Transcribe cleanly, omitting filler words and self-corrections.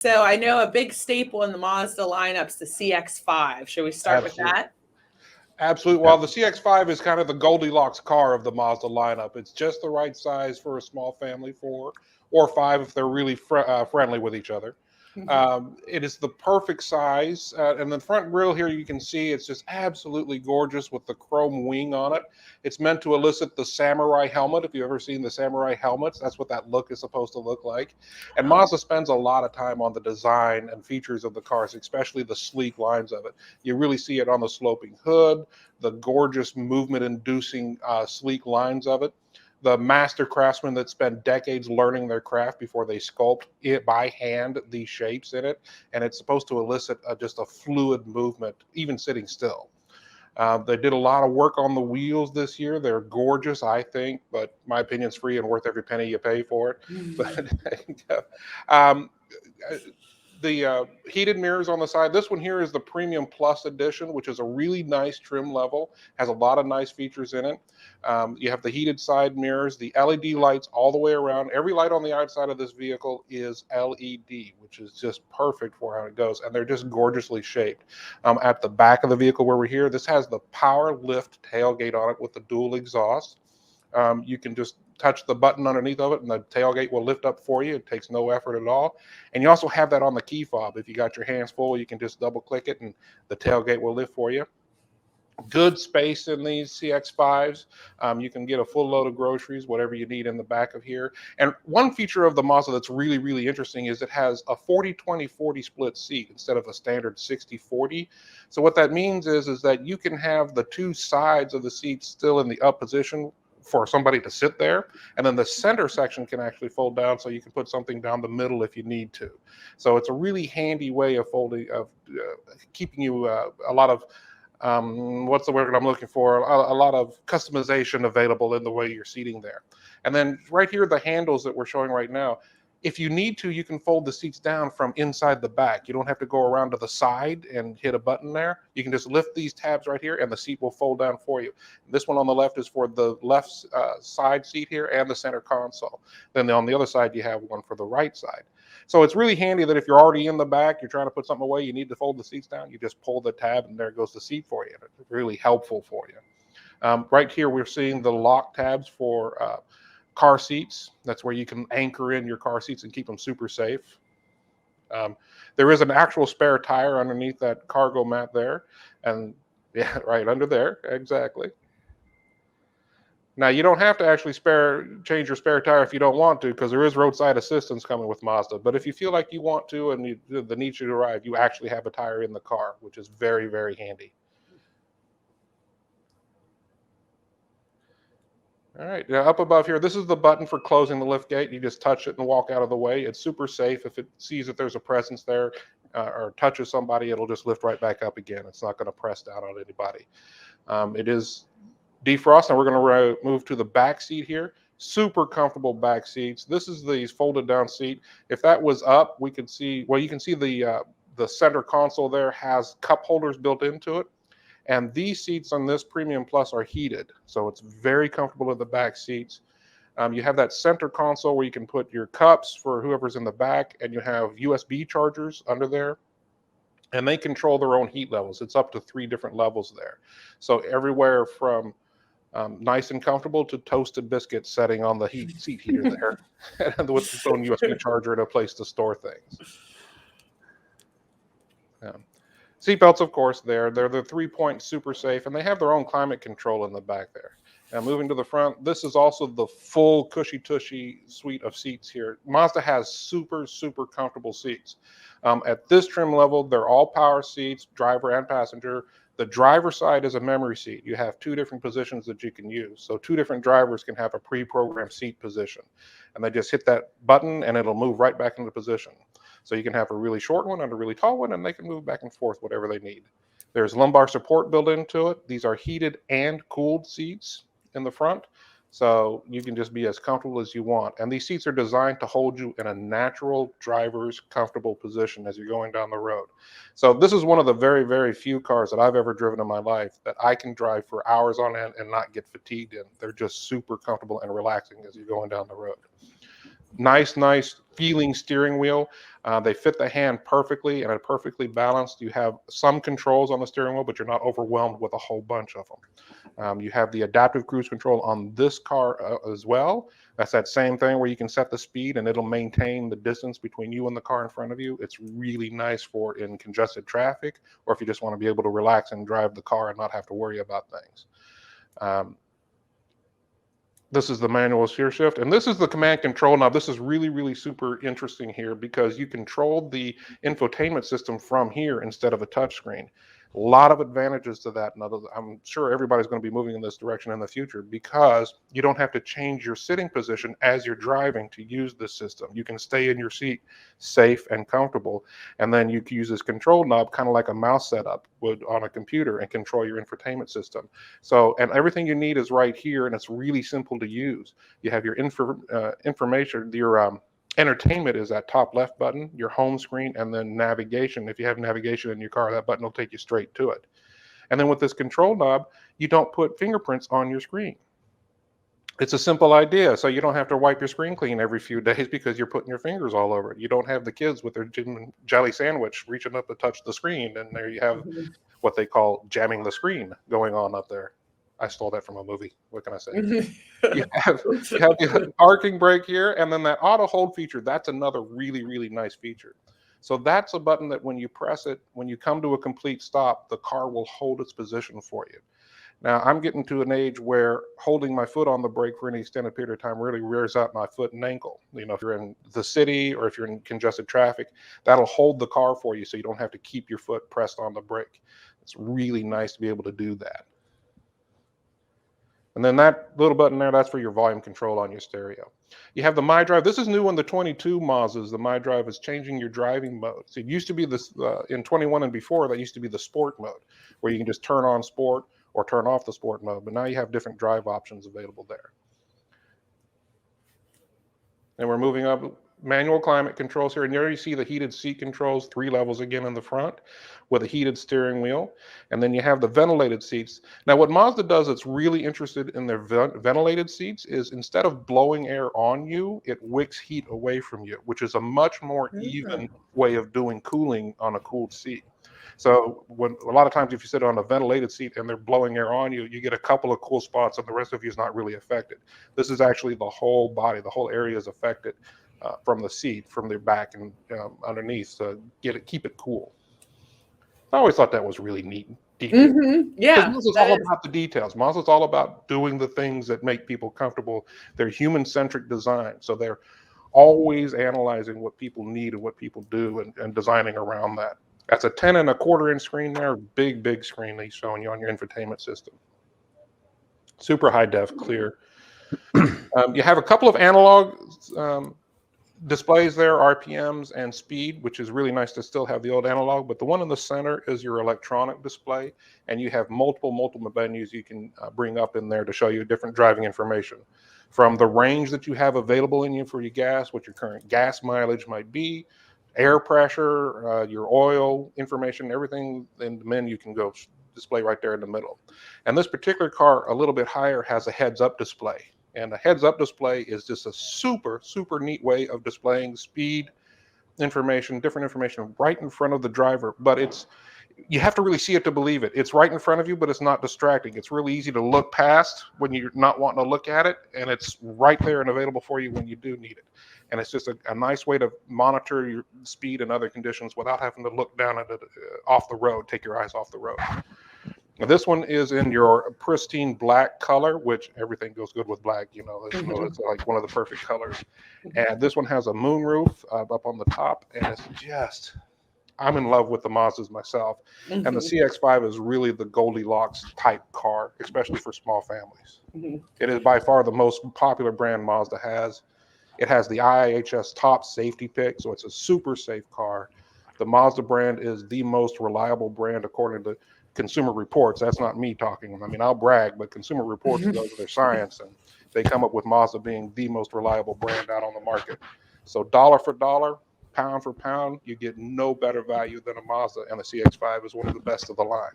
So I know a big staple in the Mazda lineup's the CX-5. Should we start with Absolutely. that? Absolutely. Well, the CX-5 is kind of the Goldilocks car of the Mazda lineup. It's just the right size for a small family, 4 or 5 if they're really friendly with each other. It is the perfect size. And the front grille here, you can see it's just absolutely gorgeous with the chrome wing on it. It's meant to elicit the samurai helmet. If you've ever seen the samurai helmets, that's what that look is supposed to look like. And Oh, Mazda spends a lot of time on the design and features of the cars, especially the sleek lines of it. You really see it on the sloping hood, the gorgeous movement-inducing sleek lines of it, the master craftsmen that spend decades learning their craft before they sculpt it by hand, these shapes in it, and it's supposed to elicit just a fluid movement, even sitting still. They did a lot of work on the wheels this year. They're gorgeous, I think, but my opinion's free and worth every penny you pay for it. But um, the heated mirrors on the side. This one here is the Premium Plus Edition, which is a really nice trim level, has a lot of nice features in it. You have the heated side mirrors, the LED lights all the way around. Every light on the outside of this vehicle is LED, which is just perfect for how it goes. And they're just gorgeously shaped. At the back of the vehicle where we're here, this has the power lift tailgate on it with the dual exhaust. You can just touch the button underneath of it and the tailgate will lift up for you. It takes no effort at all. And you also have that on the key fob. If you got your hands full, you can just double click it and the tailgate will lift for you. Good space in these CX-5s. You can get a full load of groceries, whatever you need in the back of here. And one feature of the Mazda that's really, really interesting is it has a 40-20-40 split seat instead of a standard 60-40. So what that means is that you can have the two sides of the seat still in the up position for somebody to sit there, and then the center section can actually fold down so you can put something down the middle if you need to. So it's a really handy way of keeping you a lot of what's the word I'm looking for? A lot of customization available in the way you're seating there. And then right here, the handles that we're showing right now, if you need to, you can fold the seats down from inside the back. You don't have to go around to the side and hit a button there. You can just lift these tabs right here and the seat will fold down for you. This one on the left is for the left side seat here and the center console. Then on the other side, you have one for the right side. So it's really handy that if you're already in the back, you're trying to put something away, you need to fold the seats down, you just pull the tab and there goes the seat for you. It's really helpful for you. Right here, we're seeing the lock tabs for car seats. That's where you can anchor in your car seats and keep them super safe. There is an actual spare tire underneath that cargo mat there. And yeah, right under there, exactly. Now, you don't have to actually change your spare tire if you don't want to, because there is roadside assistance coming with Mazda. But if you feel like you want to and the need should arrive, you actually have a tire in the car, which is very, very handy. All right, now up above here, this is the button for closing the lift gate. You just touch it and walk out of the way. It's super safe. If it sees that there's a presence there or touches somebody, it'll just lift right back up again. It's not going to press down on anybody. It is defrost. Now we're going to move to the back seat here. Super comfortable back seats. This is the folded down seat. If that was up, we could see, well, you can see the center console there has cup holders built into it. And these seats on this Premium Plus are heated. So it's very comfortable in the back seats. You have that center console where you can put your cups for whoever's in the back, and you have USB chargers under there. And they control their own heat levels. It's up to 3 different levels there. So everywhere from nice and comfortable to toasted biscuit setting on the seat heater there, and with its own USB charger and a place to store things. Seatbelts, of course, they're the 3-point super safe, and they have their own climate control in the back there. Now, moving to the front, this is also the full cushy-tushy suite of seats here. Mazda has super, super comfortable seats. At this trim level, they're all power seats, driver and passenger. The driver side is a memory seat. You have 2 different positions that you can use. So 2 different drivers can have a pre-programmed seat position. And they just hit that button, and it'll move right back into position. So you can have a really short one and a really tall one, and they can move back and forth, whatever they need. There's lumbar support built into it. These are heated and cooled seats in the front, so you can just be as comfortable as you want. And these seats are designed to hold you in a natural driver's comfortable position as you're going down the road. So this is one of the very, very few cars that I've ever driven in my life that I can drive for hours on end and not get fatigued in. They're just super comfortable and relaxing as you're going down the road. Nice feeling steering wheel. They fit the hand perfectly and are perfectly balanced. You have some controls on the steering wheel, but you're not overwhelmed with a whole bunch of them. You have the adaptive cruise control on this car as well. That's that same thing where you can set the speed and it'll maintain the distance between you and the car in front of you. It's really nice for in congested traffic, or if you just want to be able to relax and drive the car and not have to worry about things. Um, this is the manual steer shift, and this is the command control knob. This is really super interesting here because you control the infotainment system from here instead of a touchscreen. A lot of advantages to that, and I'm sure everybody's going to be moving in this direction in the future because you don't have to change your sitting position as you're driving to use this system. You can stay in your seat safe and comfortable, and then you can use this control knob kind of like a mouse setup would on a computer and control your infotainment system. So, and everything you need is right here, and it's really simple to use. You have your information, your entertainment is that top left button, your home screen, and then navigation. If you have navigation in your car, that button will take you straight to it. And then with this control knob, you don't put fingerprints on your screen. It's a simple idea, so you don't have to wipe your screen clean every few days because you're putting your fingers all over it. You don't have the kids with their jelly sandwich reaching up to touch the screen, and there you have what they call jamming the screen going on up there. I stole that from a movie. What can I say? you have the parking brake here, and then that auto hold feature. That's another really nice feature. So that's a button that when you press it, when you come to a complete stop, the car will hold its position for you. Now, I'm getting to an age where holding my foot on the brake for any extended period of time really wears out my foot and ankle. You know, if you're in the city or if you're in congested traffic, that'll hold the car for you so you don't have to keep your foot pressed on the brake. It's really nice to be able to do that. And then that little button there, that's for your volume control on your stereo. You have the My Drive. This is new on the 22 Mazdas. The My Drive is changing your driving mode. So it used to be this, in 21 and before, that used to be the sport mode, where you can just turn on sport or turn off the sport mode. But now you have different drive options available there. And we're moving up manual climate controls here. And you already see the heated seat controls, 3 levels again in the front with a heated steering wheel. And then you have the ventilated seats. Now, what Mazda does that's really interested in their ventilated seats is instead of blowing air on you, it wicks heat away from you, which is a much more even way of doing cooling on a cooled seat. So when a lot of times if you sit on a ventilated seat and they're blowing air on you, you get a couple of cool spots and the rest of you is not really affected. This is actually the whole body, the whole area is affected from the seat, from their back and underneath to keep it cool. I always thought that was really neat. Yeah, Mazda's all about the details. Mazda's all about doing the things that make people comfortable. They're human-centric design, so they're always analyzing what people need and what people do and designing around that. That's a 10.25-inch screen there, big screen that he's showing you on your infotainment system. Super high def, clear. You have a couple of analog displays there, RPMs and speed, which is really nice to still have the old analog, but the one in the center is your electronic display, and you have multiple menus you can bring up in there to show you different driving information. From the range that you have available in you for your gas, what your current gas mileage might be, air pressure, your oil information, everything in the menu can go display right there in the middle. And this particular car, a little bit higher, has a heads-up display. And a heads-up display is just a super neat way of displaying speed information, different information right in front of the driver. But you have to really see it to believe it. It's right in front of you, but it's not distracting. It's really easy to look past when you're not wanting to look at it, and it's right there and available for you when you do need it. And it's just a nice way to monitor your speed and other conditions without having to look down at it off the road, take your eyes off the road. Now, this one is in your pristine black color, which everything goes good with black, you know, it's like one of the perfect colors. And this one has a moonroof up on the top, and it's just, I'm in love with the Mazdas myself. And the CX-5 is really the Goldilocks type car, especially for small families. It is by far the most popular brand Mazda has. It has the IIHS top safety pick, so it's a super safe car. The Mazda brand is the most reliable brand according to Consumer Reports. That's not me talking. I mean, I'll brag, but Consumer Reports does their science, and they come up with Mazda being the most reliable brand out on the market. So dollar for dollar, pound for pound, you get no better value than a Mazda, and the CX-5 is one of the best of the line.